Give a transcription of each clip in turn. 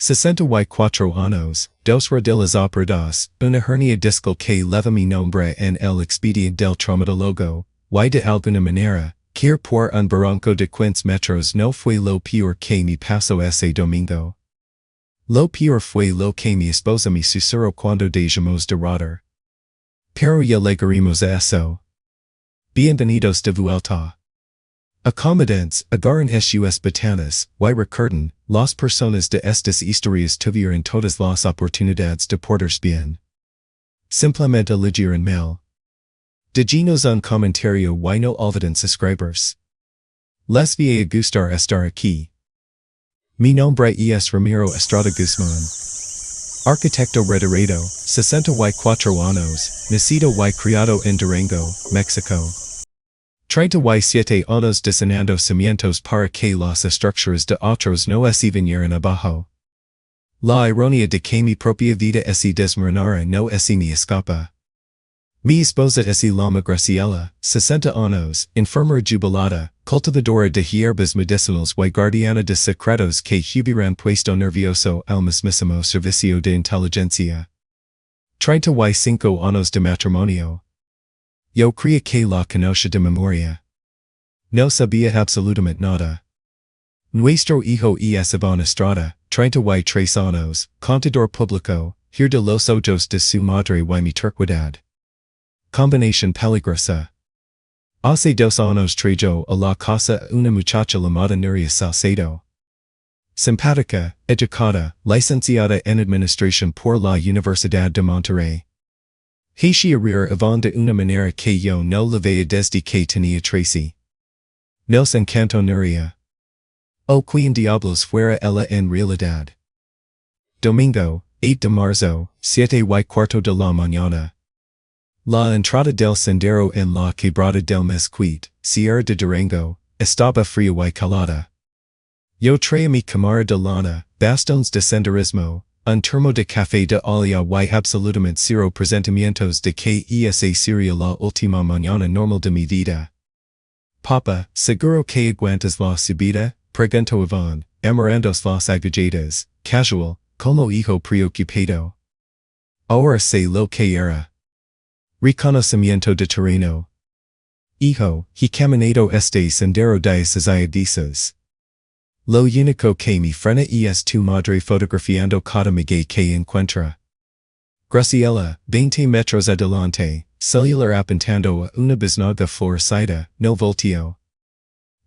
64 años, dos rodillas operadas, una hernia discal que leva mi nombre en el expediente del traumatólogo, y de alguna manera, que por un barranco de 15 metros no fue lo peor que me pasó ese domingo. Lo peor fue lo que mi esposa me susurró cuando dejamos de rodar. Pero ya llegaremos a eso. Bienvenidos de vuelta. Acomodants, agarran sus botanas, y recuerden, las personas de estas historias tuvieron todas las oportunidades de portarse bien. Simplemente eligieron mal. Déjenos un comentario y no olviden suscribirse. Les voy a gustar estar aquí. Mi nombre es Ramiro Estrada Guzmán. Arquitecto retirado, 64 años, nacido y criado en Durango, México. 37 años diseñando cimientos para que las estructuras de otros no se vinieran abajo. La ironía de que mi propia vida se desmoronara no se me escapa. Mi esposa es Iván Graciela, 60 años, enfermera jubilada, cultivadora de hierbas medicinales y guardiana de secretos que hubieran puesto nervioso al mismísimo servicio de inteligencia. 35 años de matrimonio. Yo creía que la conocía de memoria. No sabía absolutamente nada. Nuestro hijo es Iván Estrada, 33 años, contador público, hier de los ojos de su madre y mi terquedad. Combinación peligrosa. Hace 2 años trajo a la casa una muchacha llamada Nuria Salcedo. Simpática, educada, licenciada en administración por la Universidad de Monterrey. Hacía reír Iván de una manera que yo no la veía desde que tenía 13. Nos encantó Nuria. Oh, quien diablos fuera ella en realidad. Domingo, 8 de marzo, 7:15 de la mañana. La entrada del sendero en la quebrada del Mezquite, Sierra de Durango, estaba fría y calada. Yo traía mi cámara de lana, bastones de senderismo, un termo de café de olla y absolutamente cero presentimientos de que esa sería la última mañana normal de mi vida. Papa, ¿seguro que aguantas la subida? Preguntó Iván, amarrandos las agalladas, casual, como hijo preocupado. Ahora sé lo que era. Reconocimiento de terreno. Hijo, he caminado este sendero 10 años. Lo único que me frena es tu madre fotografiando cada migue que encuentra. Graciela, 20 metros adelante, celular apuntando a una biznaga florecida, no volteo.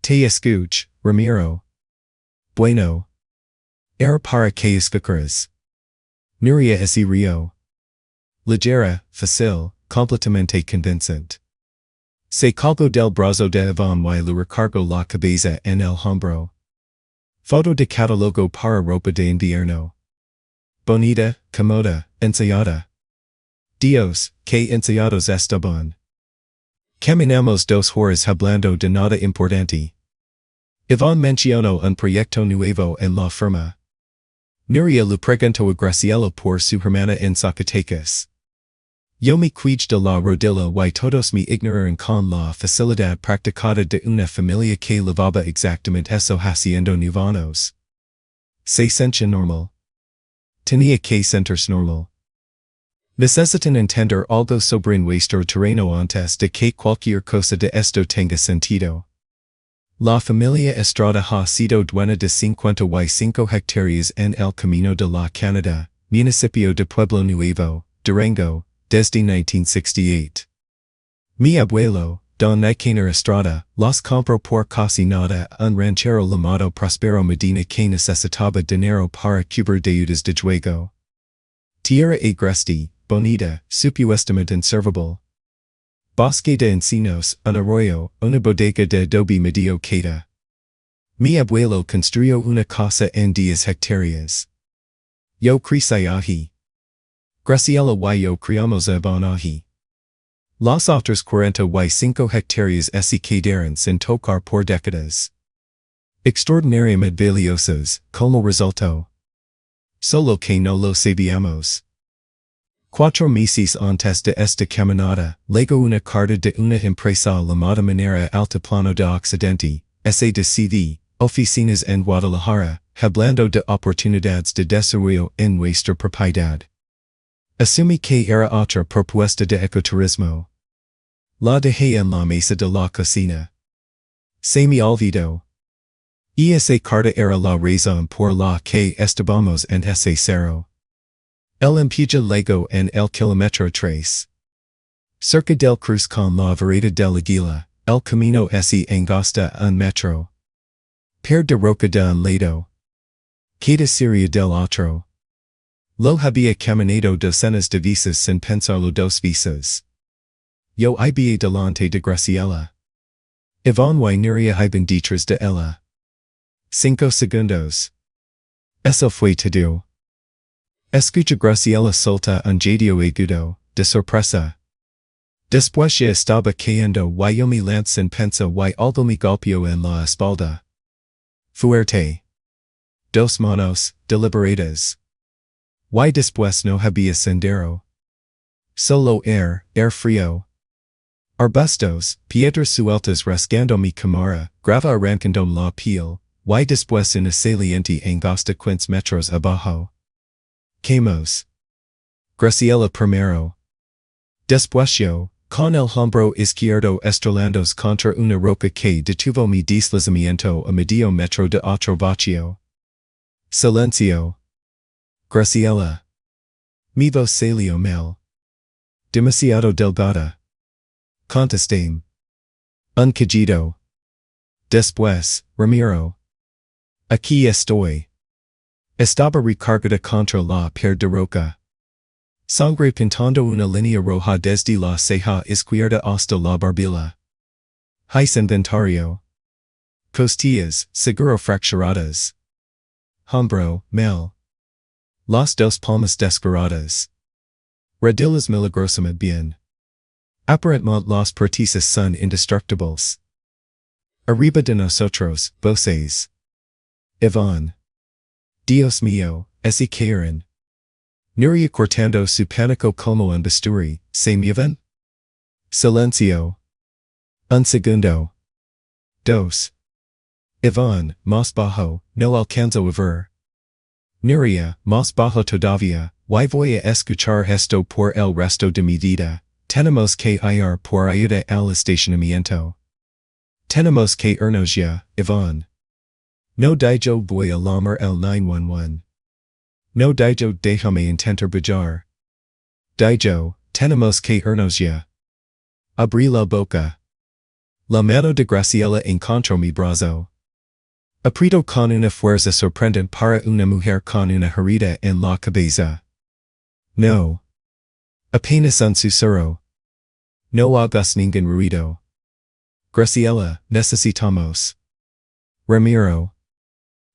Te escucho, Ramiro. Bueno. Era para que escucharas. Nuria ese río. Ligera, fácil, completamente convincente. Se colgó del brazo de Iván y le recargó la cabeza en el hombro. Foto de catálogo para ropa de invierno. Bonita, cómoda, ensayada. Dios, que ensayados estaban. Caminamos 2 horas hablando de nada importante. Iván mencionó un proyecto nuevo en la firma. Nuria le preguntó a Graciela por su hermana en Zacatecas. Yo me cuido de la rodilla y todos me ignoraron con la facilidad practicada de una familia que lavaba exactamente eso haciendo 9 años. Se sentía normal. Tenía que sentirse normal. Necesitan entender algo sobre nuestro terreno antes de que cualquier cosa de esto tenga sentido. La familia Estrada ha sido dueña de 55 hectáreas en el camino de la Canadá, municipio de Pueblo Nuevo, Durango, desde 1968. Mi abuelo, Don Nicanor Estrada, los compró por casi nada a un ranchero llamado Prospero Medina que necesitaba dinero para cubrir deudas de juego. Tierra agreste, bonita, supuestamente inservible. Bosque de encinos, un arroyo, una bodega de adobe medio queda. Mi abuelo construyó una casa en 10 hectáreas. Yo crecí allí. Graciela y yo criamos a Iván allí. Las otras 45 hectáreas se quedaron sin tocar por décadas. Extraordinariamente valiosos, como resultado. Solo que no lo sabíamos. 4 meses antes de esta caminata, llegó una carta de una empresa llamada Minera Altiplano de Occidente, S.A. de CV, oficinas en Guadalajara, hablando de oportunidades de desarrollo en nuestra propiedad. Asumí que era otra propuesta de ecoturismo. La dejé en la mesa de la cocina. Se me olvidó. Esa carta era la razón por la que estábamos en ese cerro. El empujó luego en el kilómetro 3. Cerca del cruz con la vereda del Águila, el camino se angosta un metro. Per de roca de un lado. Queda seria del otro. Lo había caminado docenas de veces sin pensarlo 2 veces. Yo iba delante de Graciela. Iván y Nuria iban detrás de ella. 5 segundos. Eso fue todo. Escucha Graciela solta un jadeo agudo, de sorpresa. Después ya estaba cayendo y yo me lancé sin pensar y algo me golpeó en la espalda. Fuerte. 2 manos, deliberadas. Y después no había sendero. Solo air frío. Arbustos, piedras sueltas rasgando mi cámara, grava arrancando la piel, y después una saliente angosta 15 metros abajo. Caemos. Graciela primero. Después yo, con el hombro izquierdo estrelándose contra una roca que detuvo mi deslizamiento a medio metro de otro vacío. Silencio. Graciela. Mi voz salió mal. Demasiado delgada. Contesté. Un quejido. Después, Ramiro. Aquí estoy. Estaba recargada contra la pared de roca. Sangre pintando una línea roja desde la ceja izquierda hasta la barbilla. Hais inventario. Costillas, seguro fracturadas. Hombro, mal. Las 2 palmas desgarradas. Rodillas milagrosamente bien. Aparentemente las prótesis son indestructibles. Arriba de nosotros, voces. Iván. Dios mío, ese cayeron. Nuria cortando su pánico como un bisturi, ¿se mueven? Silencio. Un segundo. 2. Iván, más bajo, no alcanzo a ver. Nuria, más bajo todavía, y voy a escuchar esto por el resto de mi vida. Tenemos que ir por ayuda al estacionamiento. Tenemos que irnos ya, Iván. No yo voy a llamar el 911. No yo déjame intentar brillar. Yo, tenemos que irnos ya. Abrí la boca. La mano de Graciela encontró mi brazo. Apretó con una fuerza sorprendente para una mujer con una herida en la cabeza. No. Apenas un susurro. No hagas ningún ruido. Graciela, necesitamos. Ramiro.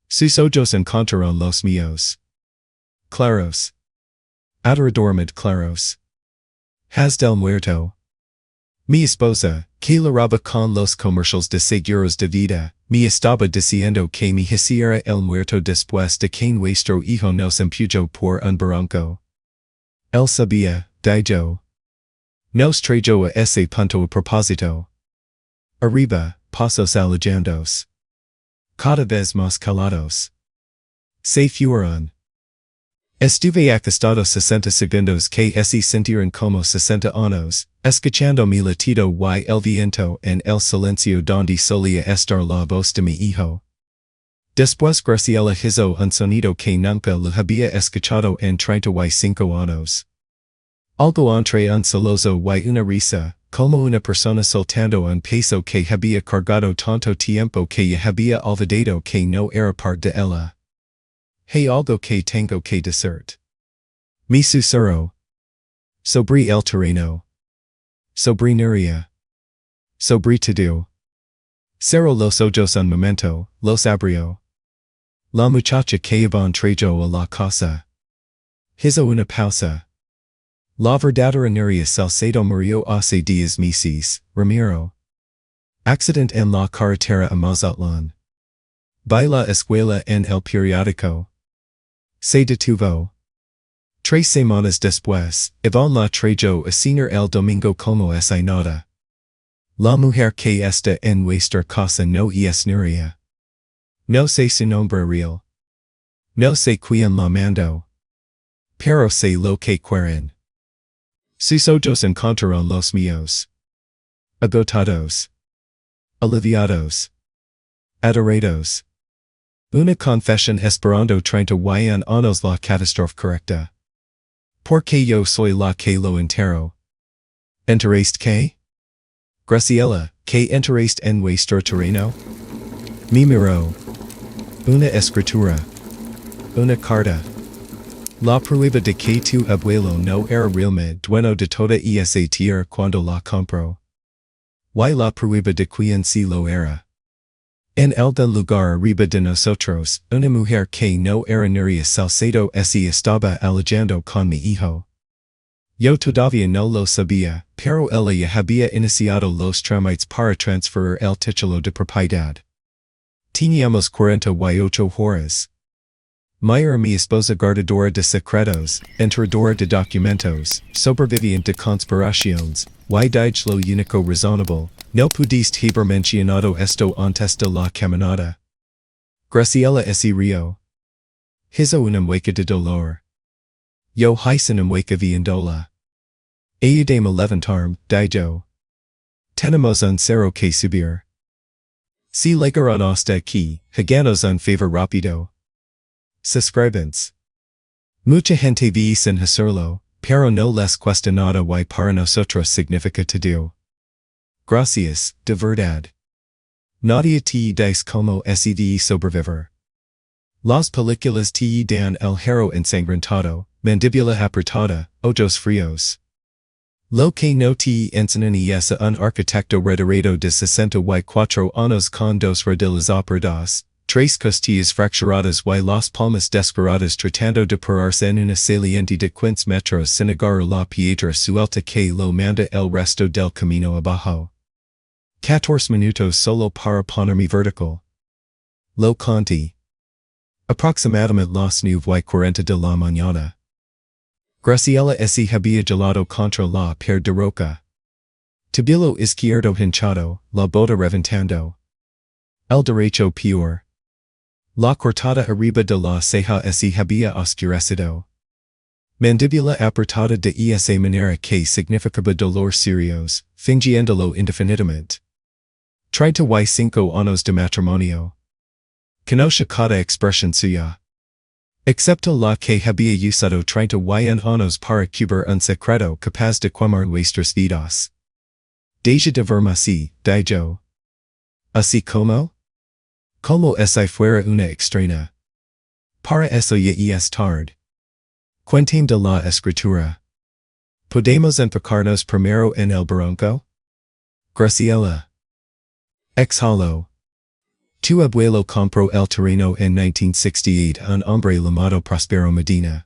Sus ojos encontraron los míos. Claros. Adoradoramente claros. Hazte el Muerto. Mi esposa, que laraba con los comercials de seguros de vida, me estaba diciendo que me hiciera el muerto después de que nuestro hijo nos empujó por un barranco. Él sabía, yo. Nos trayó a ese punto a propósito. Arriba, pasos alejandos. Cada vez más calados. Se fueron. Estuve acostado 60 segundos que se sintieron como 60 años, escuchando mi latido y el viento en el silencio donde solía estar la voz de mi hijo. Después Graciela hizo un sonido que nunca lo había escuchado en 35 años. Algo entre un solozo y una risa, como una persona soltando un peso que había cargado tanto tiempo que ya había olvidado que no era parte de ella. Hay algo que tengo que decir. Mi susurro. Sobre el terreno. Sobre Nuria. Sobre todo. Cerró los ojos un momento, los abrió. La muchacha que Iván trajo a la casa. Hizo una pausa. La verdadera Nuria Salcedo murió hace 10 meses, Ramiro. Accident en la carretera a Mazatlán. Baila escuela en el periódico. Se detuvo. 3 semanas después, Iván la trajo a cenar el domingo como si nada. La mujer que está en nuestra casa no es Nuria. No sé su nombre real. No sé quién la mando. Pero sé lo que quieren. Sus ojos encontraron los míos. Agotados. Aliviados. Adorados. Una confesión esperando 31 años la catástrofe correcta. Porque yo soy la que lo entero. ¿Enteraste qué? Graciela, ¿qué enteraste en vuestro terreno? Me miró. Una escritura. Una carta. La prueba de que tu abuelo no era realmente dueño de toda esa tierra cuando la compró. Y la prueba de quien sí lo era. En el lugar arriba de nosotros, una mujer que no era Nuria Salcedo se estaba alojando con mi hijo. Yo todavía no lo sabía, pero ella ya había iniciado los trámites para transferir el título de propiedad. Teníamos 48 horas. Mi era mi esposa guardadora de secretos, entradora de documentos, sobreviviente de conspiraciones, y dije lo único razonable. No pudiste haber mencionado esto antes de la caminata. Graciela se rió. Hizo una mueca de dolor. Yo hice una mueca viéndola. Ayúdame a levantarme, dijo. Tenemos un cero que subir. Si llegaron hasta aquí, háganos un favor rápido. Suscribans. Mucha gente ve sin hacerlo, pero no les cuesta nada y para nosotros significa todo. Gracias, de verdad. Nadie te dice como de sobrevivir. Las películas te dan el héroe ensangrentado, mandíbula apretada, ojos fríos. Lo que no te enseñan es a un arquitecto retirado de 64 años con dos rodillas operadas, tres costillas fracturadas y las palmas desgarradas tratando de pararse en una saliente de 15 metros sin agarrar la piedra suelta que lo manda el resto del camino abajo. 14 minutos solo para ponerme vertical. Lo conté. Aproximadamente las 9:40 de la mañana. Graciela se había gelado contra la pared de roca. Tabilo izquierdo hinchado, la bota reventando. El derecho peor. La cortada arriba de la ceja se había oscurecido. Mandíbula apretada de esa manera que significaba dolor serios, fingiéndolo indefinidamente. 35 años de matrimonio. Conoce cada expresión suya. Excepto la que había usado 31 años para cubrir un secreto capaz de quemar nuestras vidas. Deja de verme así, dijo. ¿Así como? Como si fuera una extraña. Para eso ya es tarde. Cuéntame de la escritura. ¿Podemos enfocarnos primero en el barranco? Graciela. Exhalo. Tu abuelo compró el terreno en 1968 a un hombre llamado Prospero Medina.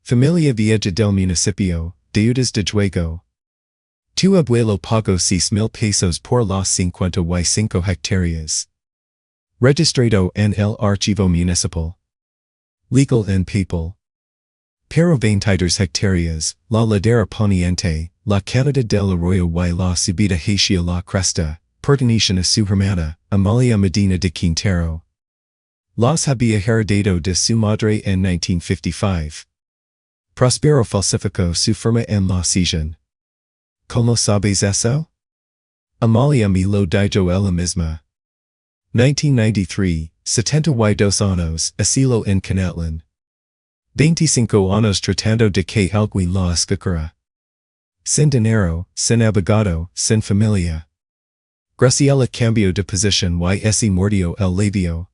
Familia vieja del municipio, deudas de juego. Tu abuelo pagó 6,000 pesos por las 55 hectáreas. Registrado en el archivo municipal. Legal and papal. Pero 22 hectáreas, la ladera poniente, la caída del arroyo y la subida hacia la cresta, pertenecen a su hermana, Amalia Medina de Quintero. Las había heredado de su madre en 1955. Prospero falsificó su firma en la sesión. ¿Cómo sabes eso? Amalia me lo dijo ella misma. 1993, 72 años, asilo en Canetlan. 25 años tratando de que alguien la escuchara. Sin dinero, sin abogado, sin familia. Graciela cambió de posición y se mordió el labio.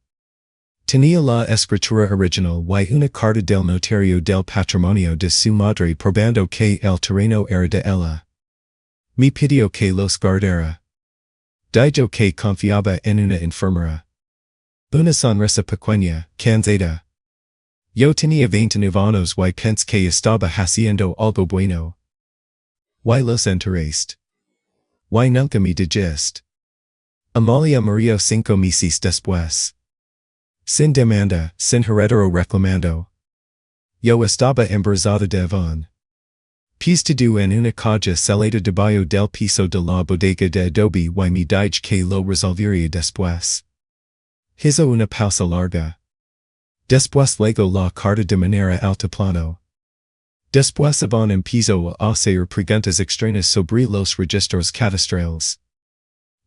Tenía la escritura original y una carta del notario del patrimonio de su madre probando que el terreno era de ella. Me pidió que los guardara. Dijo que confiaba en una enfermera. Una sonrisa pequeña, cansada. Yo tenía 29 años y pensé que estaba haciendo algo bueno. Y los enteraste. Y nunca me dijiste. Amalia murió 5 meses después. Sin demanda, sin heredero reclamando. Yo estaba embarazada de Iván. Puesto en una caja celada debajo del piso de la bodega de adobe y me dije que lo resolvería después. Hizo una pausa larga. Después luego la carta de manera altiplano. Después Iván empezó a hacer preguntas extrañas sobre los registros cadastrales.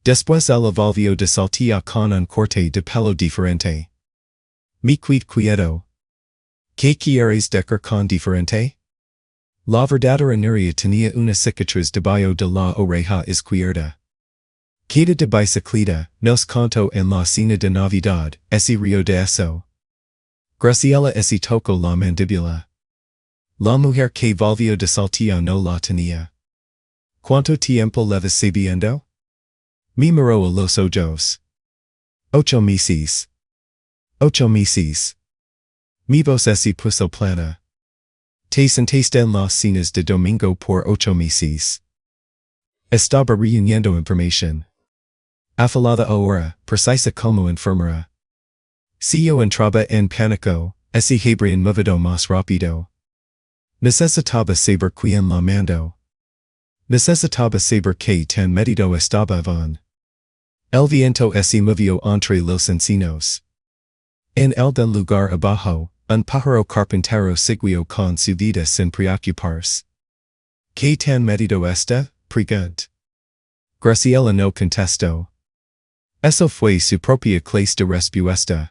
Después el volvió de saltilla con un corte de pelo diferente. Mi quieto. ¿Qué quieres decir con diferente? La verdadera Nuria tenía una cicatriz debajo de la oreja izquierda. Queda de bicicleta, nos contó en la cena de Navidad, ese río de eso. Graciela ese tocó la mandíbula. La mujer que volvió de saltilla no la tenía. ¿Cuánto tiempo llevas sabiendo? Me miró a los ojos. 8 meses. 8 meses. Mi voz ese puso plana. Te sentaste en las cenas de domingo por 8 meses. Estaba reuniendo información. Afilada ahora, precisa como enfermera. Si yo entraba en pánico, ese habría movido más rápido. Necesitaba saber quién la mandó. Necesitaba saber qué tan metido estaba Iván. El viento se movió entre los encinos. En el del lugar abajo, un pájaro carpintero siguió con su vida sin preocuparse. ¿Qué tan metido está? Preguntó. Graciela no contestó. Eso fue su propia clase de respuesta.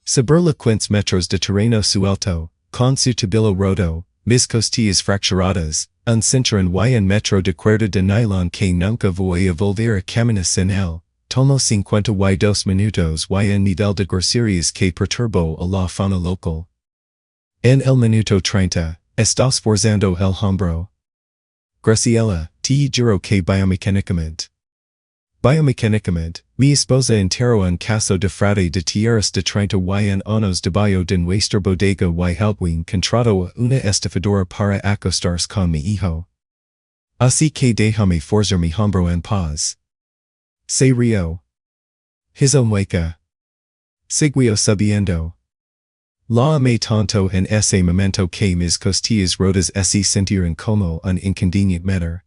Sobre los 15 metros de terreno suelto, con su tobillo roto, mis costillas fracturadas, un cinturón y un metro de cuerda de nylon que nunca voy a volver a caminar sin él, tomó 52 minutos y un nivel de groserías que perturbó a la fauna local. En el minuto 30, estás forzando el hombro. Graciela, te juro que biomecánicamente. Biomecánicamente, mi esposa enteró un caso de fraude de tierras de 30 y un años debajo de nuestra bodega y alguien contrató a una estafadora para acostarse con mi hijo. Así que déjame forzar mi hombro en paz. Se rió. Hizo mueca. Siguió subiendo. La amé tanto en ese momento que mis costillas rotas se sintieron como un inconveniente meter.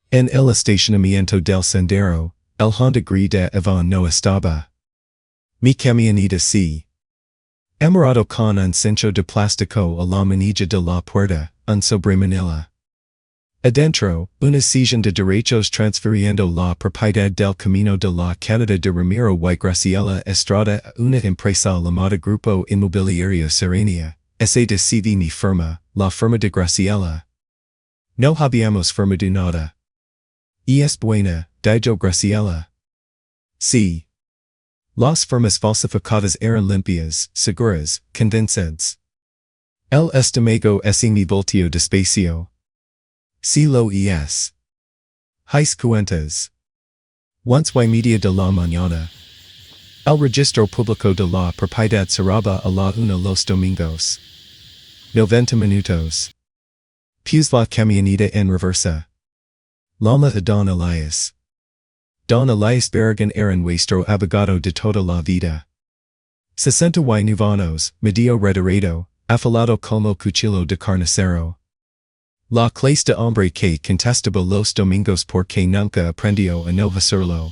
En el estacionamiento del sendero, el Honda Gris de Iván no estaba. Mi camioneta sí. Amarrado con un cincho de plástico a la manilla de la puerta, un sobremanila. Adentro, una silla de derechos transfiriendo la propiedad del camino de la Canadá de Ramiro y Graciela Estrada a una empresa llamada Grupo Inmobiliario Serenia, ese de mi firma, la firma de Graciela. No habíamos firmado nada. Y es buena, dijo Graciela. Sí. Las firmas falsificadas eran limpias, seguras, convincentes. El estómago ese mi voltio despacio. Si lo es. Hais cuentas. Once y media de la mañana. El Registro Público de la Propiedad cerraba a la 1 los domingos. 90 minutos. Puse la camioneta en reversa. Lama a Don Elias. Don Elias Berrigan era nuestro abogado de toda la vida. 69 años, medio retirado, afilado como cuchillo de carnicero. La clase de hombre que contestaba los domingos porque nunca aprendió a no hacerlo.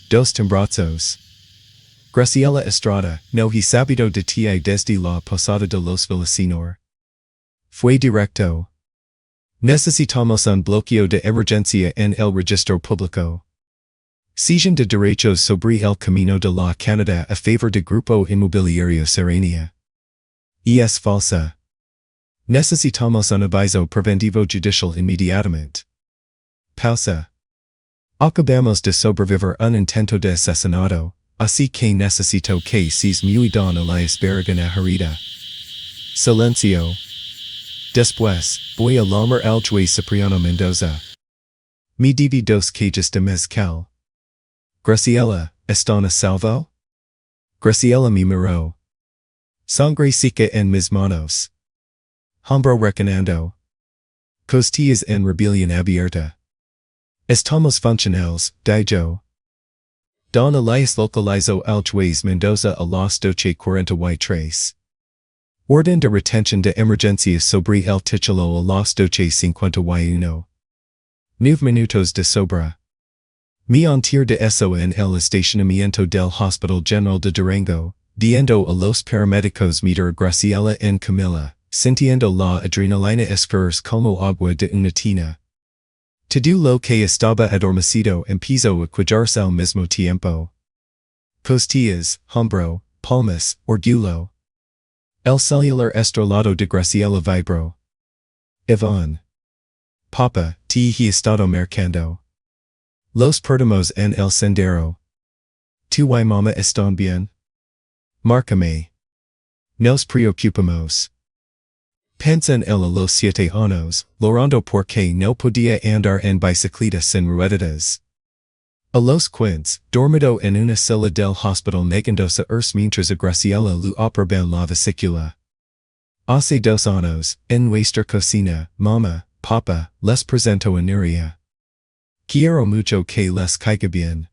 Dos temblazos. Graciela Estrada, no he sabido de ti desde la posada de los Villaseñor. Fue directo. Necesitamos un bloqueo de emergencia en el registro público. Cesión de derechos sobre el camino de la Canadá a favor de Grupo Inmobiliario Serenia. Y es falsa. Necesitamos un aviso preventivo judicial inmediatamente. Pausa. Acabamos de sobrevivir un intento de asesinato, así que necesito que seas muy Don Elias Berrigan a herida. Silencio. Después, voy a llamar al juez Cipriano Mendoza. Me debe 2 cajas de mezcal. Graciela, ¿están a salvo? Graciela me miró. Sangre seca en mis manos. Hombro recanando. Costillas en rebelión abierta. Estamos funcionales, dijo. Don Elias localizó al juez Mendoza a las 12:43. Orden de retención de emergencia sobre el titulo a las 12:51. 9 minutos de sobra. Me enteré de eso en el estacionamiento del Hospital General de Durango, Diendo a los paramédicos meter Graciela en Camila, sintiendo la adrenalina escurrir como agua de una tina. Todo lo que estaba adormecido empezó a quedarse al mismo tiempo. Costillas, hombro, palmas, orgullo. El celular estrellado de Graciela vibró. Iván. Papa, te he estado marcando. Los perdimos en el sendero. Tu y mamá están bien? Márcame. Nos preocupamos. Pensa en él a los 7 años, llorando porque no podía andar en bicicleta sin ruedas. A los 15, dormido en una sala del hospital negándose mientras a Graciela lo operaban la vesícula. Hace 2 años, en nuestra cocina, mamá, papa, les presento a Nuria. Quiero mucho que les caiga bien.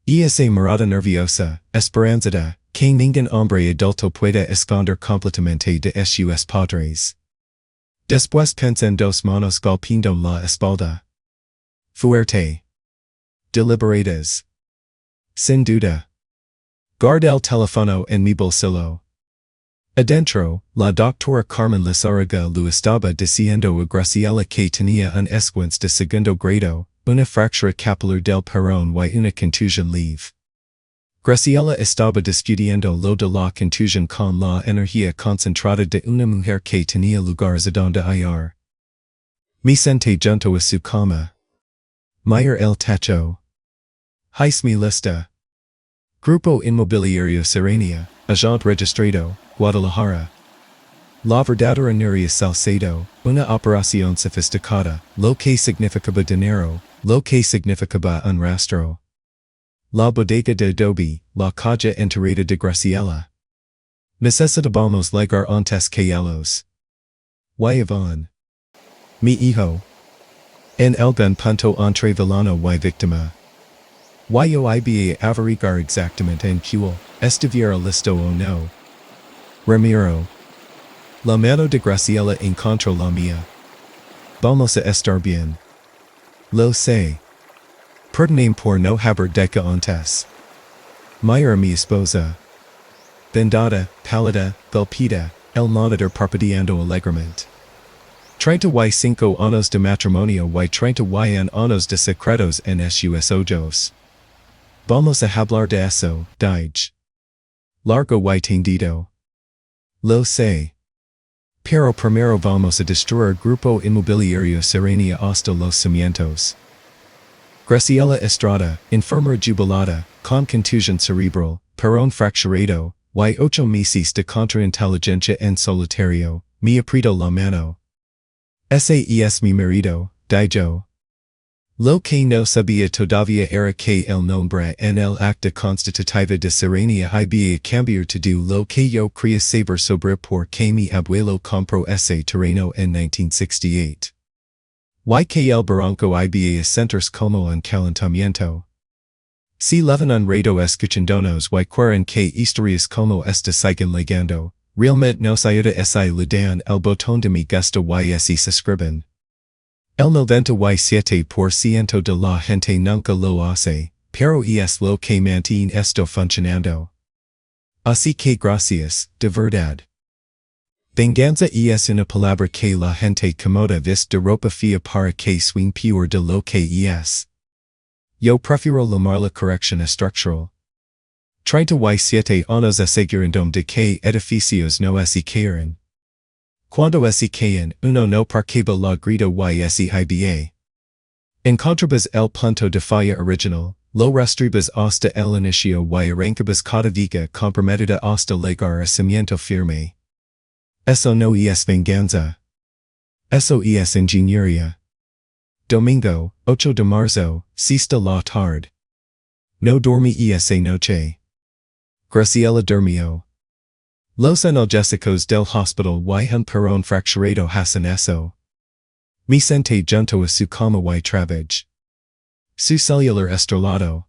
Esa mirada nerviosa, esperanzada, que ningún hombre adulto pueda esconder completamente de sus padres. Después pensa en 2 manos golpeando la espalda. Fuerte. Deliberadas. Sin duda. Guarda el teléfono en mi bolsillo. Adentro, la doctora Carmen Lizárraga lo estaba diciendo a Graciela que tenía un esguince de segundo grado, una fractura capilar del perón y una contusión leve. Graciela estaba discutiendo lo de la contusión con la energía concentrada de una mujer que tenía lugares a donde ir. Me senté junto a su cama. Mira el techo. Heis mi lista. Grupo Inmobiliario Serenia, Agente Registrado, Guadalajara. La verdadera Nuria Salcedo, una operación sofisticada, lo que significaba dinero, lo que significaba un rastro. La bodega de adobe, la calle enterrada de Graciela. Necesitábamos llegar antes que ellos. Y Iván. Mi hijo. En algún punto entre villano y víctima. Yo iba a averiguar exactamente en cuál estuviera listo o no. Ramiro. La mano de Graciela encontró la mía. Vamos a estar bien. Lo sé. Perdóname por no haber dicho antes. Mira mi esposa. Vendada, pálida, golpeada, el monitor parpadeando alegremente. 35 años de matrimonio y 31 años de secretos en sus ojos. Vamos a hablar de eso, dije. Largo y tendido. Lo sé. Pero primero vamos a destruir Grupo Inmobiliario Serenia hasta los cimientos. Graciela Estrada, enfermera jubilada, con contusión cerebral, perón fracturado, y 8 meses de contrainteligencia en solitario, me apretó la mano. Ese es mi marido, dije. Lo que no sabía todavía era que el nombre en el acta constitutiva de Serenia iba a cambiar todo lo que yo creía saber sobre por que mi abuelo compró ese terreno en 1968. Y que el barranco iba a sentirse como un calentamiento. Si levan un rato escuchándonos y quieren que historias como esta sigan llegando, realmente nos ayuda si le dan el botón de me gusta y si suscriben. El 97% de la gente nunca lo hace, pero es lo que mantiene esto funcionando. Así que gracias, de verdad. Venganza es una palabra que la gente comoda vis de ropa fea para que swing peor de lo que es. Yo prefiero llamarla corrección estructural. 37 años asegurando de que edificios no se caen. Cuando se caen, uno no percibe la grita y se iba. Encontrabas el punto de falla original, lo rastribas hasta el inicio y arrancabas cada viga comprometida hasta llegar a cimiento firme. Eso no es venganza. Eso es ingeniería. Domingo, 8 de marzo, 6 de la tarde. No dormí esa noche. Graciela durmió. Los analgésicos del hospital y un perón fracturado hacen eso. Me senté junto a su cama y trabajé. Su celular estrellado.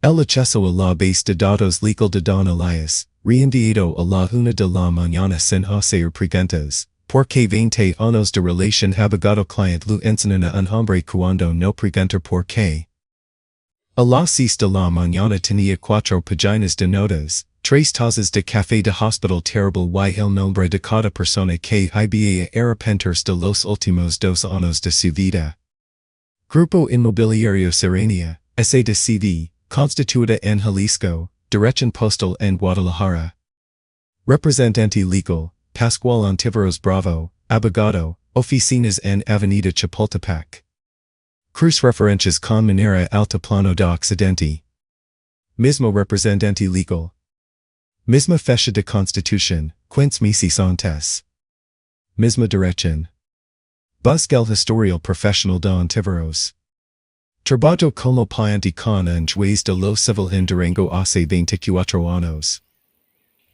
El acceso a la base de datos legal de Don Elias, reenviado a la 1 de la mañana sin hacer preguntas, porque 20 años de relación abogado client lo enseñan a un hombre cuando no preguntar por qué. A las 6 de la mañana tenía 4 páginas de notas, Tres tasas de café de hospital terrible y el nombre de cada persona que iba a arrepentirse de los últimos 2 años de su vida. Grupo Inmobiliario Serenia, S.A. de C.V., constituida en Jalisco, dirección postal en Guadalajara. Representante legal, Pascual Ontiveros Bravo, abogado, oficinas en Avenida Chapultepec. Cruz referencias con manera altiplano de Occidente. Mismo representante legal. Misma fecha de constitución, 15 meses antes. Misma dirección. Busca el historial profesional de Ontiveros. Trabajo como paciente con un juez de lo civil en Durango hace 24 años.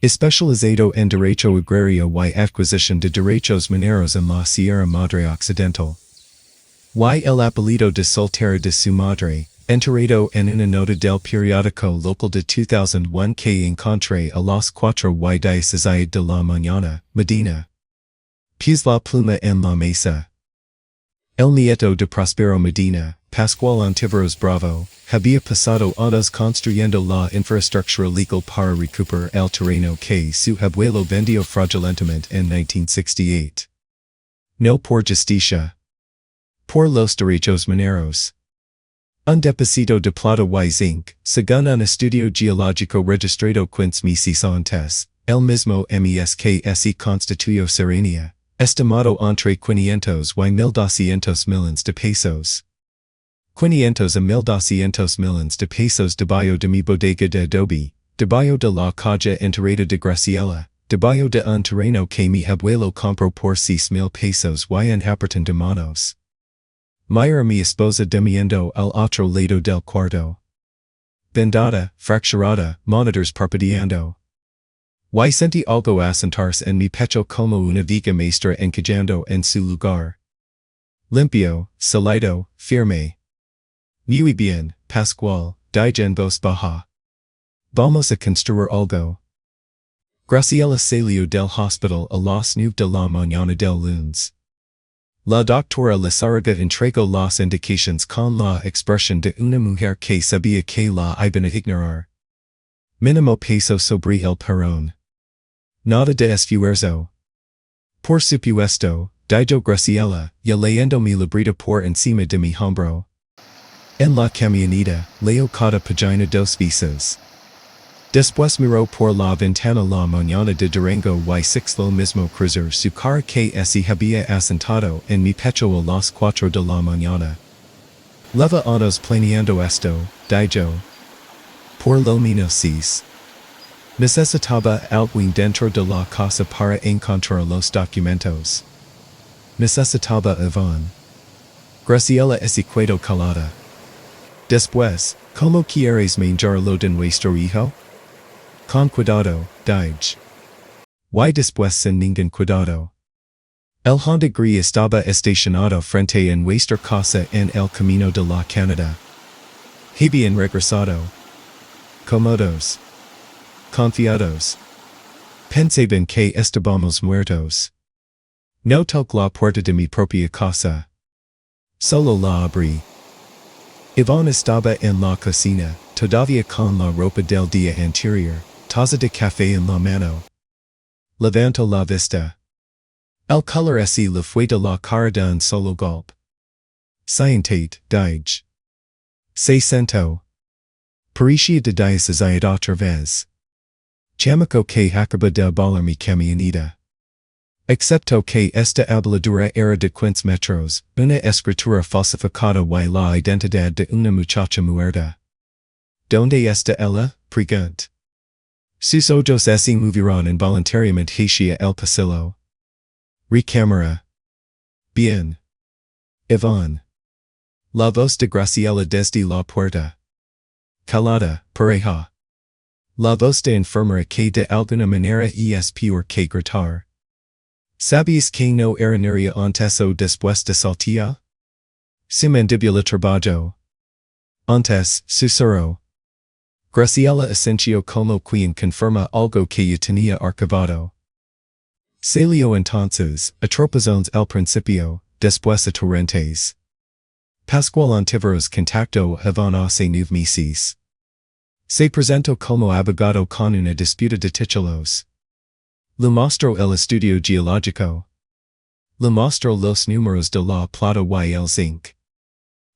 Especializado en Derecho Agrario y Adquisición de Derechos Mineros en la Sierra Madre Occidental. Y el apellido de soltera de su madre, enterrado en una nota del periódico local de 2001 que encontré a las 4:16 de la mañana, Medina. Puse la pluma en la mesa. El nieto de Prospero Medina, Pascual Ontiveros Bravo, había pasado años construyendo la infraestructura legal para recuperar el terreno que su abuelo vendió fraudulentamente en 1968. No por justicia. Por los derechos mineros. Un depósito de plata y zinc, según un estudio geológico registrado 15 meses antes, el mismo mes que se constituyó Serenia, estimado entre 500 y 1,200 millones de pesos. 500 a 1,200 millones de pesos debajo de mi bodega de adobe, debajo de la calle enterrada de Graciela, debajo de un terreno que mi abuelo compró por 6,000 pesos y un apartment de manos. Mira mi esposa durmiendo al otro lado del cuarto. Vendada, fracturada, monitors parpadeando. Y sentí algo asentarse en mi pecho como una viga maestra encajando en su lugar. Limpio, sólido, firme. Muy bien, Pascual, dije en voz baja. Vamos a construir algo. Graciela salió del hospital a las 9 de la mañana del lunes. La doctora Lizárraga entregó las indicaciones con la expresión de una mujer que sabía que la iban a ignorar. Mínimo peso sobre el perón. Nada de esfuerzo. Por supuesto, dijo Graciela, ya leyendo mi librito por encima de mi hombro. En la camioneta, leo cada página 2 veces. Después miró por la ventana la mañana de Durango y lo mismo cruzar su cara que se había asentado en mi pecho a las 4 de la mañana. Leva años planeando esto, dijo. Por lo menos 6. Necesitaba alguien dentro de la casa para encontrar los documentos. Necesitaba Iván. Graciela se quedó calada. Después, ¿cómo quieres manjarlo de nuestro hijo? Con cuidado, dije. Y después sin ningún cuidado. El Honda Gris estaba estacionado frente a nuestra casa en el camino de la Canadá. Habían regresado. Cómodos. Confiados. Pensaban que estábamos muertos. No toqué la puerta de mi propia casa. Solo la abrí. Iván estaba en la cocina, todavía con la ropa del día anterior, taza de café en la mano. Levantó la vista. El color se le fue de la cara de un solo golpe. Siéntate, dije. Se sentó. Parecía de diocesar otra vez. Chamaco que acaba de balar mi camioneta. Excepto que esta habladura era de 15 metros, una escritura falsificada y la identidad de una muchacha muerta. ¿Dónde está ella? Pregunt. Sus ojos se movieron involuntariamente hacia el pasillo. Recámara. Bien. Iván. La voz de Graciela desde la puerta. Calada, pareja. La voz de enfermera que de alguna manera es peor que gritar. ¿Sabías que no era nervio antes o después de saltia? Su mandíbula trabajo. Antes, susurró. Graciela asenció como quien confirma algo que ya tenía archivado. Salió entonces, a tropezones al principio, después a torrentes. Pascual Ontiveros contactó a Iván hace 9 meses. Se presentó como abogado con una disputa de títulos. Le mostró el estudio geológico. Le mostró los números de la plata y el zinc.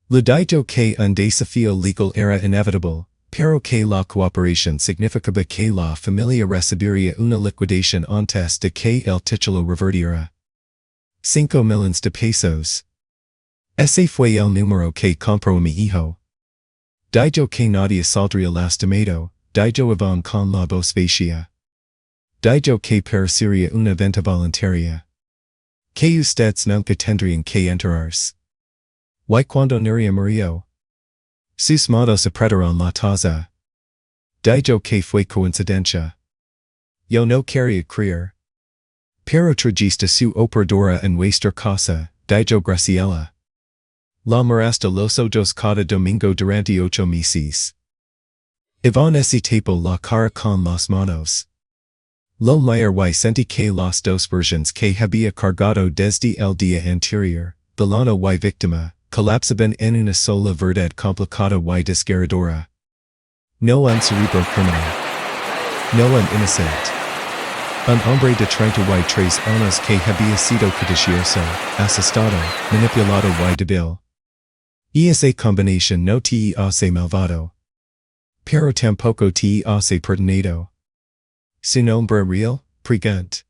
Le dijo que un desafío legal era inevitable, pero que la cooperación significaba que la familia recibiría una liquidación antes de que el título revertiera. 5 millones de pesos. Ese fue el número que compró mi hijo. Dijo que nadie saldría lastimado, dijo Iván con la voz vacía. Dijo que parecería una venta voluntaria. Que ustedes nunca tendrían que enterarse. Y cuando Nuria murió, sus manos apretaron la taza. Dijo que fue coincidencia. Yo no quería creer. Pero trajiste su operadora en nuestra casa, dijo Graciela. La miraste los ojos cada domingo durante 8 meses. Iván se tapó la cara con las manos. Lo mayor y sentí que las dos versiones que había cargado desde el día anterior, villano y víctima, colapsaban en una sola verdad complicada y desgarradora. No un cerebro criminal. No un inocente. Un hombre de 33 años que había sido caprichoso, asustado, manipulado y débil. Y esa combinación no te hace malvado. Pero tampoco te hace pertinado. Su nombre real, pregunt.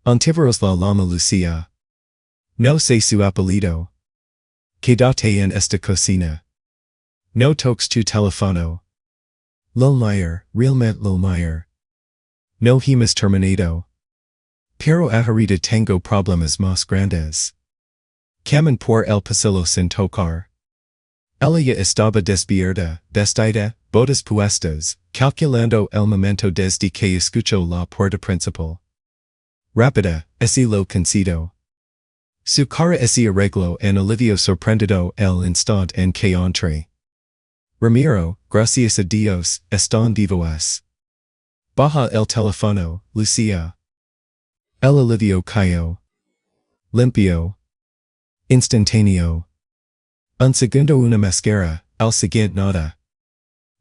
Antiveros la llama Lucía. No sé su apellido. Quédate en esta cocina. No toques tu teléfono. Lo mayor, realmente lo mayor. No hemos terminado. Pero ahorita tengo problemas más grandes. Camin por el pasillo sin tocar. Ella estaba despierta, vestida, botas puestas, calculando el momento desde que escuchó la puerta principal. Rápida, así lo concido. Su cara se arregló en alivio sorprendido el instante en que entré. Ramiro, gracias a Dios, están vivos. Baja el teléfono, Lucía. El alivio cayó. Limpio. Instantáneo. Un segundo una mascara, al siguiente nada.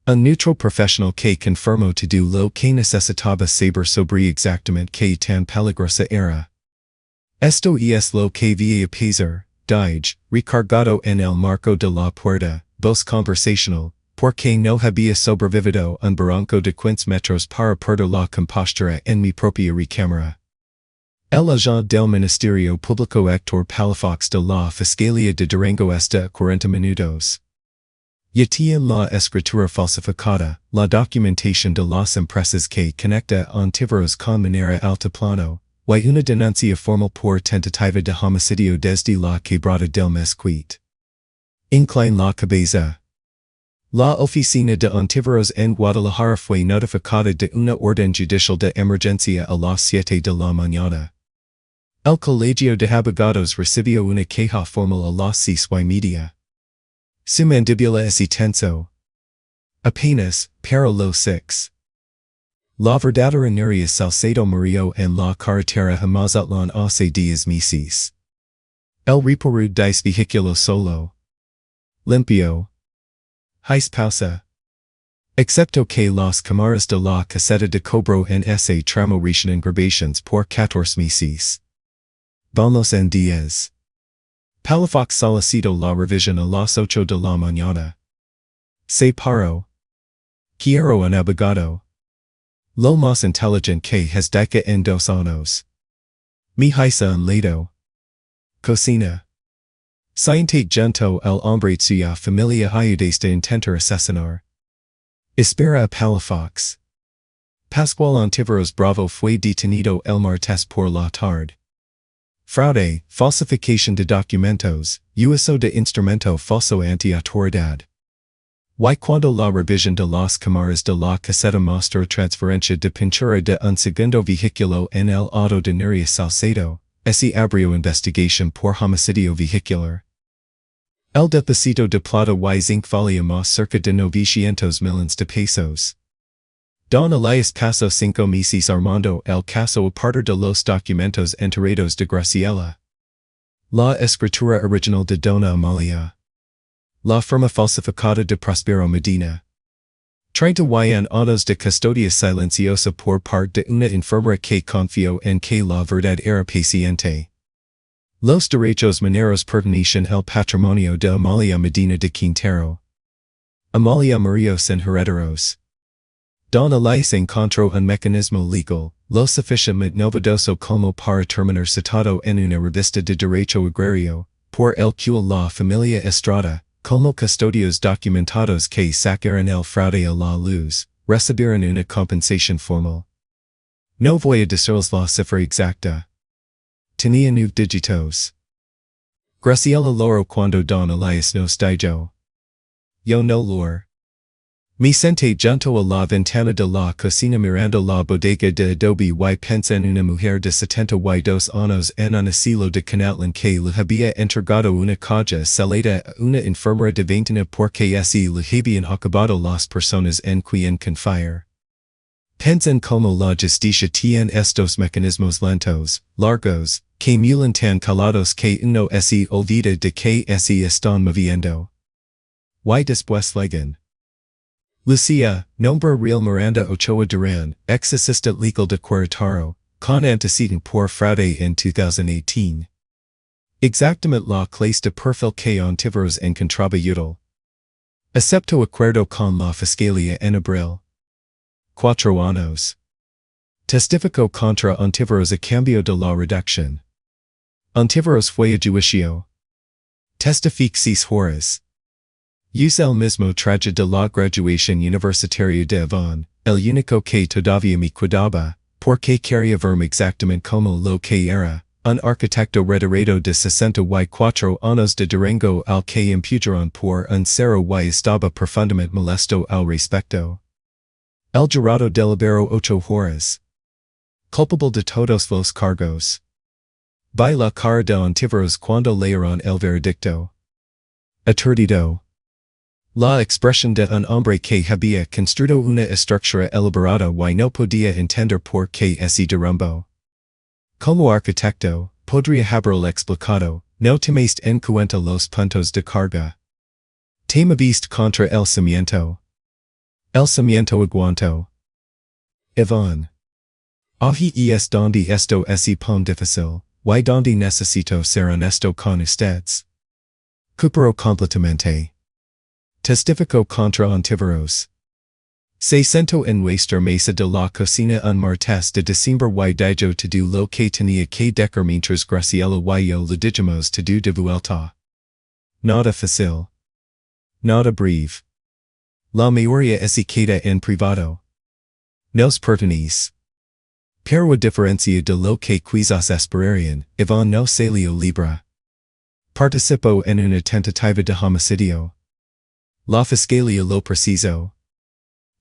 Un neutral profesional que confirmó todo lo que necesitaba saber sobre exactamente que tan peligrosa era. Esto es lo que vi a pesar, dije, recargado en el marco de la puerta, voz conversacional, porque no había sobrevivido un barranco de 15 metros para perder la compostura en mi propia recámara. El agente del Ministerio Público Héctor Palafox de la Fiscalía de Durango hasta 40 minutos. Ya tiene la escritura falsificada, la documentación de las empresas que conecta Antiveros con manera altiplano, y una denuncia formal por tentativa de homicidio desde la quebrada del Mesquite. Incline la cabeza. La oficina de Antiveros en Guadalajara fue notificada de una orden judicial de emergencia a las 7 de la mañana. El Colegio de Abogados recibió una queja formal a las 6:30. Su mandíbula es tenso. Apenas, pero lo 6. La verdadera Nuria Salcedo murió en la carretera Hamazatlán hace 10 meses. El reparó dice vehículo solo. Limpio. Hais pausa. Excepto que las cámaras de la caseta de cobro en ese tramo recién grabaciones por 14 meses. Vamos en 10. Palafox solicitó la revisión a las 8 de la mañana. Se paró. Quiero un abogado. Lo más inteligente que has dicho en 2 años. Mi hija un lado. Cocina. Siente junto el hombre suya familia ayudes de intentar asesinar. Espera a Palafox. Pascual Antiveros Bravo fue detenido el martes por la tarde. Fraude, falsificación de documentos, uso de instrumento falso ante autoridad. Y cuando la revisión de las cámaras de la caseta mostró transferencia de pintura de un segundo vehículo en el auto de Nuria Salcedo, se abrió investigación por homicidio vehicular. El depósito de plata y zinc valía más cerca de 900 millones de pesos. Don Elias pasó 5 meses armando el caso a partir de los documentos enterados de Graciela. La escritura original de Dona Amalia. La firma falsificada de Prospero Medina. 30 años de custodia silenciosa por parte de una enfermera que confió en que la verdad era paciente. Los derechos mineros pertenecen al patrimonio de Amalia Medina de Quintero. Amalia murió sin herederos. Don Elias encontró un mecanismo legal, lo suficientemente novedoso como para terminar citado en una revista de derecho agrario, por el cual la familia Estrada, como custodios documentados que sacaron el fraude a la luz, recibieron una compensación formal. No voy a decirles la cifra exacta. Tenía 9 dígitos. Graciela loro cuando Don Elias nos dijo. Yo no lor. Me senté junto a la ventana de la cocina mirando la bodega de adobe y pensé en una mujer de 72 años en un asilo de Canatlan que le había entregado una caja salada a una enfermera de 20 porque así le habían acabado las personas en quien confiar. Pensé en como la justicia tiene estos mecanismos lentos, largos, que mulan tan calados que uno se olvida de que se están moviendo. Y después llegan. Lucía, nombre real Miranda Ochoa Duran, ex assistant legal de Querétaro, con antecedent por fraude en 2018. Exactamente la clase de perfil que antiveros en contrabayudal. Acepto acuerdo con la fiscalía en abril. 4 años. Testificó contra antiveros a cambio de la redacción. Antiveros fue a juicio. Testifique 6 horas. Use el mismo traje de la graduación universitaria de Iván, el único que todavía me cuidaba, porque quería verme exactamente como lo que era, un arquitecto retirado de 64 años de Durango al que imputaron por un cero y estaba profundamente molesto al respecto. El jurado deliberó 8 horas. Culpable de todos los cargos. Vi la cara de antiveros cuando leyeron el veredicto. Aturdido. La expresión de un hombre que había construido una estructura elaborada y no podía entender por qué se derrumbó. Como arquitecto, podría haberlo explicado, no tomaste en cuenta los puntos de carga. Te moviste contra el cimiento. El cimiento aguantó. Iván. Ahí es donde esto se pone difícil, y donde necesito ser honesto con ustedes. Cooperó completamente. Testificó contra antiveros. Se sentó en nuestra mesa de la cocina un martes de diciembre y dijo todo lo que tenía que decir mientras Graciela y yo le dijimos todo de vuelta. Nada fácil. Nada breve. La mayoría se queda en privado. Nos pertenece. Pero a diferencia de lo que quizás esperarían, Iván no salió libre. Participó en una tentativa de homicidio. La fiscalía lo precisó.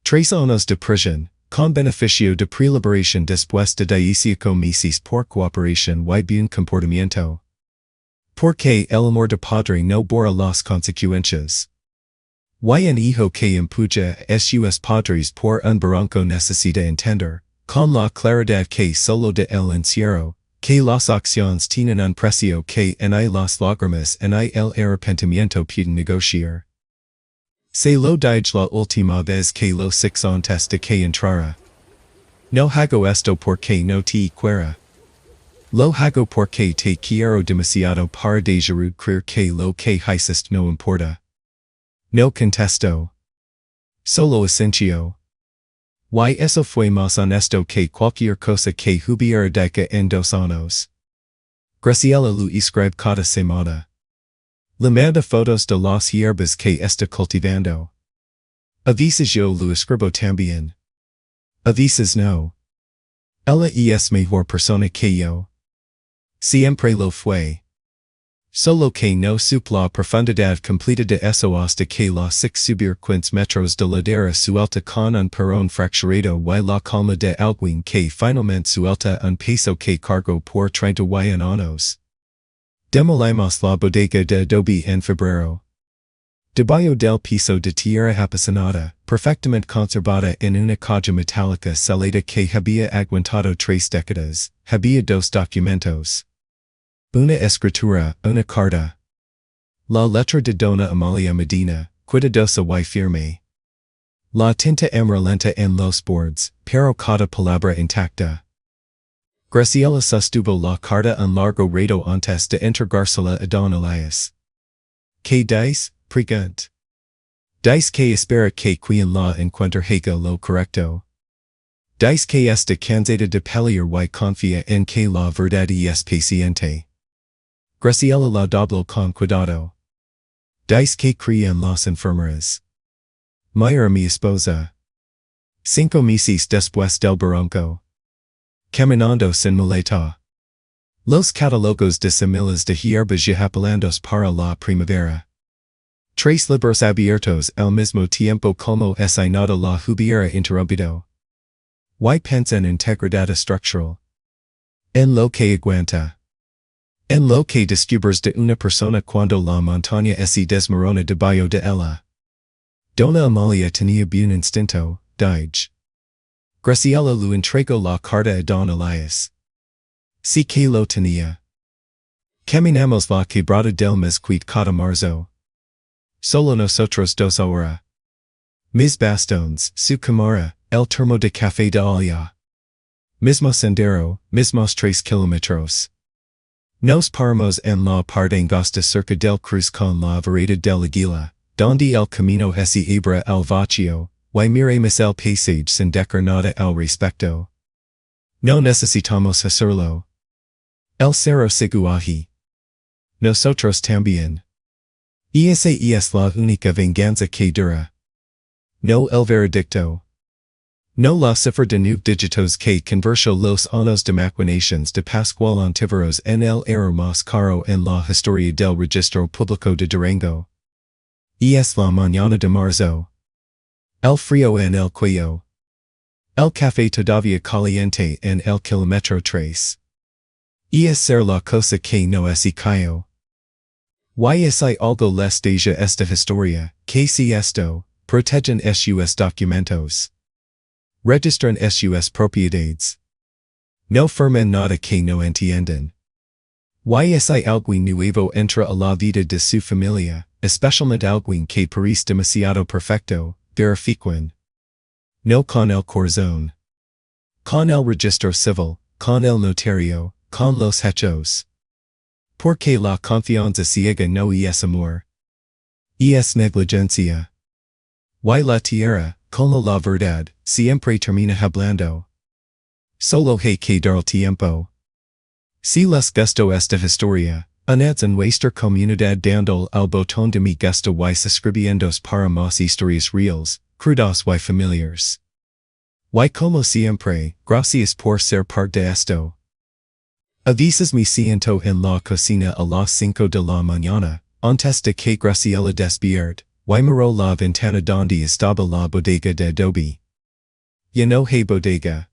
3 años de prisión, con beneficio de preliberación después de 18 meses por cooperación y buen comportamiento. Porque el amor de padre no borra las consecuencias. Y un hijo que empuja a sus padres por un barranco necesita entender, con la claridad que solo de el encierro, que las acciones tienen un precio que en las lágrimas en el arrepentimiento pueden negociar. Se lo dije la última vez que lo 6 antes de que entrara. No hago esto porque no te quiera. Lo hago porque te quiero demasiado para dejar creer que lo que hiciste no importa. No contesto. Solo asintió. Y eso fue más honesto que cualquier cosa que hubiera dicho en 2 años. Graciela lo escribe cada semana. Le manda fotos de las hierbas que está cultivando. A veces yo lo escribo también. A veces no. Ella es mejor persona que yo. Siempre lo fue. Solo que no supo la profundidad completa de eso hasta que los 6 subir metros de ladera suelta con un perón fracturado y la calma de alguien que finalmente suelta un peso que cargó por 31 años. Demolamos la bodega de adobe en febrero. Debajo del piso de tierra apasionada, perfectamente conservada en una caja metálica salada que había aguantado 3 décadas, había 2 documentos. Una escritura, una carta. La letra de Dona Amalia Medina, cuidadosa y firme. La tinta amarillenta en los bordes, pero cada palabra intacta. Graciela sostuvo la carta un largo rato antes de entregársela a don Elias. ¿Qué dice? Pregunt. Dice que espera que quien la encuentre haga lo correcto. Dice que está cansada de pelear y confía en que la verdad es paciente. Graciela la dobló con cuidado. Dice que cree en las enfermeras. Mira mi esposa. 5 meses después del barranco. Caminando sin muleta. Los catalogos de semillas de hierbas yahapalandos para la primavera. 3 libros abiertos al mismo tiempo como si nada la hubiera interrumpido. Y piensa en integridad estructural. En lo que aguanta. En lo que descubres de una persona cuando la montaña se desmorona debajo de ella. Dona Amalia tenía bien instinto, dije. Graciela le entregó la carta a don Elias. Sí que lo tenía. Caminamos la quebrada del mezquite cada marzo. Solo nosotros dos ahora. Mis bastones, su cámara, el termo de café de olla. Mismo sendero, mismos 3 kilómetros. Nos paramos en la parte angosta cerca del cruz con la vereda del Aguila, donde el camino se abre al vacío, y miremos el paisaje sin decir nada al respecto. No necesitamos hacerlo. El cerro sigue allí. Nosotros también. Esa es la única venganza que dura. No el veredicto. No la cifra de 9 dígitos que convirtió los años de maquinaciones de Pascual Ontiveros en el error más caro en la historia del Registro Público de Durango. Es la mañana de marzo. El frío en el cuello. El café todavía caliente en el kilómetro 3. Es ser la cosa que no es cayó. Y es algo les deja esta historia, que si esto, protegen sus documentos. Registran sus propiedades. No firman nada que no entienden. Y es algo nuevo entra a la vida de su familia, especialmente algo que parece demasiado perfecto, verifiquen. No con el corazón. Con el registro civil, con el notario, con los hechos. Porque la confianza ciega no es amor. Es negligencia. Y la tierra, con la verdad, siempre termina hablando. Solo hay que dar el tiempo. Si les gustó esta historia, uned en nuestra comunidad dando al botón de mi gusta y suscribiéndose para más historias reales, crudas y familiares. Y como siempre, gracias por ser parte de esto. Avisas me siento en la cocina a las 5 de la mañana, antes de que Graciela despierte, y miró la ventana donde estaba la bodega de adobe. Ya no hay bodega.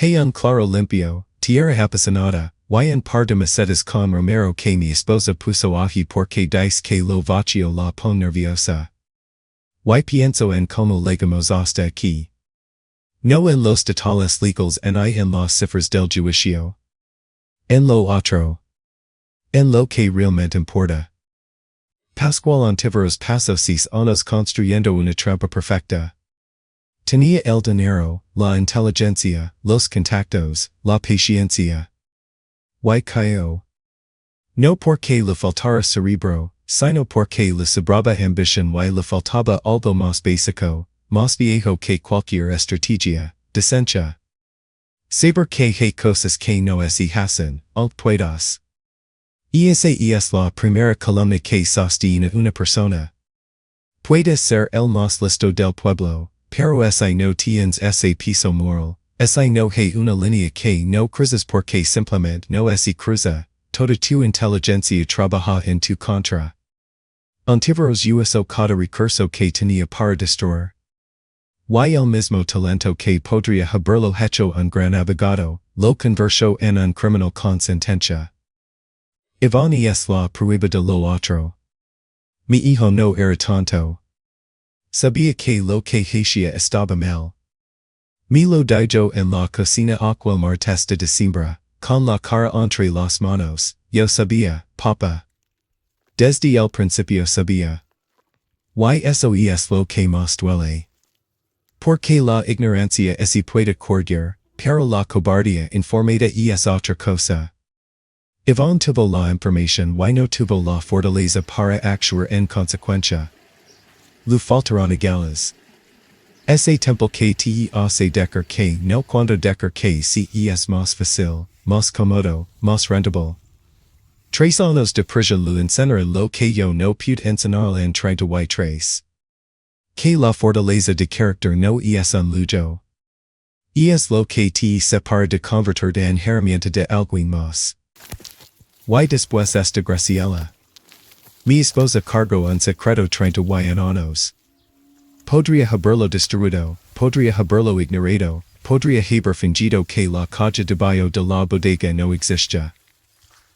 Hay un claro limpio, tierra apasionada, y un par de macetas con Ramiro que mi esposa puso allí porque dice que lo vacío la pone nerviosa. Y pienso en cómo llegamos hasta aquí. No en los detalles legales ni en las cifras del juicio. En lo otro. En lo que realmente importa. Pascual Ontiveros pasó 6 años construyendo una trampa perfecta. Tenía el dinero, la inteligencia, los contactos, la paciencia. Y cayó. No porque le faltara cerebro, sino porque le sobraba ambition y le faltaba algo más básico, más viejo que cualquier estrategia, decencia. Saber que hay cosas que no se hacen, aunque puedas. Esa es la primera columna que sostiene una persona. Puedes ser el más listo del pueblo, pero ese no tienes ese piso moral, ese no hay una línea que no cruzas porque simplemente no se cruza, toda tu inteligencia trabaja en tu contra. Ontiveros usó cada recurso que tenía para destruir. Y el mismo talento que podría haberlo hecho un gran abogado, lo convirtió en un criminal con sentencia. Iván es la prueba de lo otro. Mi hijo no era tonto. Sabía que lo que hacía estaba mal. Me lo dijo en la cocina aquel martes de diciembre, con la cara entre las manos, yo sabía, papá. Desde el principio sabía. Y eso es lo que más duele. Porque la ignorancia es y puede cordiar, pero la cobardía informada y es otra cosa. Iván tuvo la información y no tuvo la fortaleza para actuar en consecuencia. Le faltaron iguales. Ese tiempo que te hace decar que no cuando decar que si es más fácil, más cómodo, más rentable. 3 años de prisión le enseñaré lo que yo no pude enseñar en 33. Que la fortaleza de carácter no es un lujo. Es lo que te separa de convertirte en herramienta de alguien más. Y después esta Graciela. Mi esposa cargó un secreto 31 años. Podría haberlo destruido, podría haberlo ignorado, podría haber fingido que la caja debajo de la bodega no existía.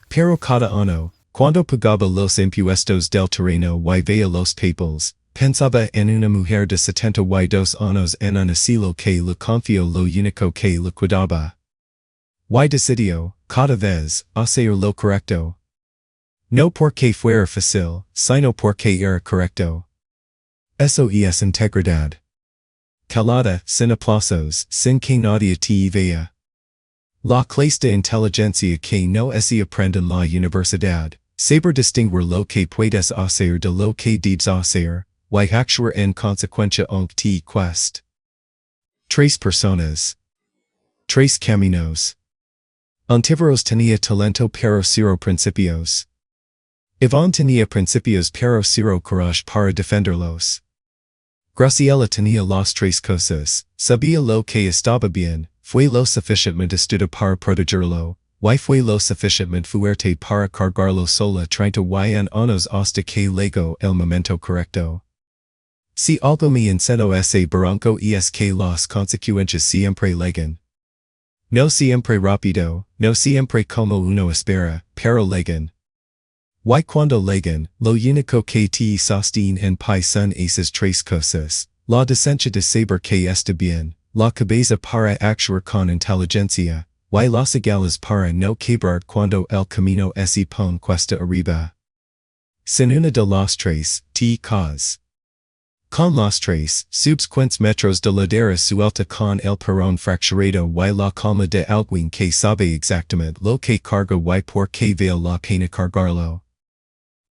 Pero cada año, cuando pagaba los impuestos del terreno y veía los papeles, pensaba en una mujer de 72 años en un asilo que le confió lo único que le cuidaba. Y decidió, cada vez, hacer lo correcto. No porque fuera fácil, sino porque era correcto. Eso es integridad. Calada, sin aplausos, sin que nadie te vea. La clase de inteligencia que no se aprende en la universidad, saber distinguir lo que puedes hacer de lo que debes hacer, y actuar en consecuencia aunque te cueste. 3 personas. 3 caminos. Antiveros tenía talento pero cero principios. Iván tenía principios pero cero coraje para defenderlos. Graciela tenía las 3 cosas, sabía lo que estaba bien, fue lo suficientemente estudiada para protegerlo, y fue lo suficientemente fuerte para cargarlo sola 31 años hasta que llegó el momento correcto. Si algo me enseñó ese barranco es que las consecuencias siempre llegan. No siempre rápido, no siempre como uno espera, pero llegan. Y cuando llegan, lo único que te sostiene en pie son esas 3 cosas, la decencia de saber que está bien, la cabeza para actuar con inteligencia, y las agallas para no quebrar cuando el camino se pone cuesta arriba. Sin una de las 3, te caes. Con las 3, subsecuentes metros de ladera suelta con el perón fracturado y la calma de alguien que sabe exactamente lo que carga y por qué vale la pena cargarlo.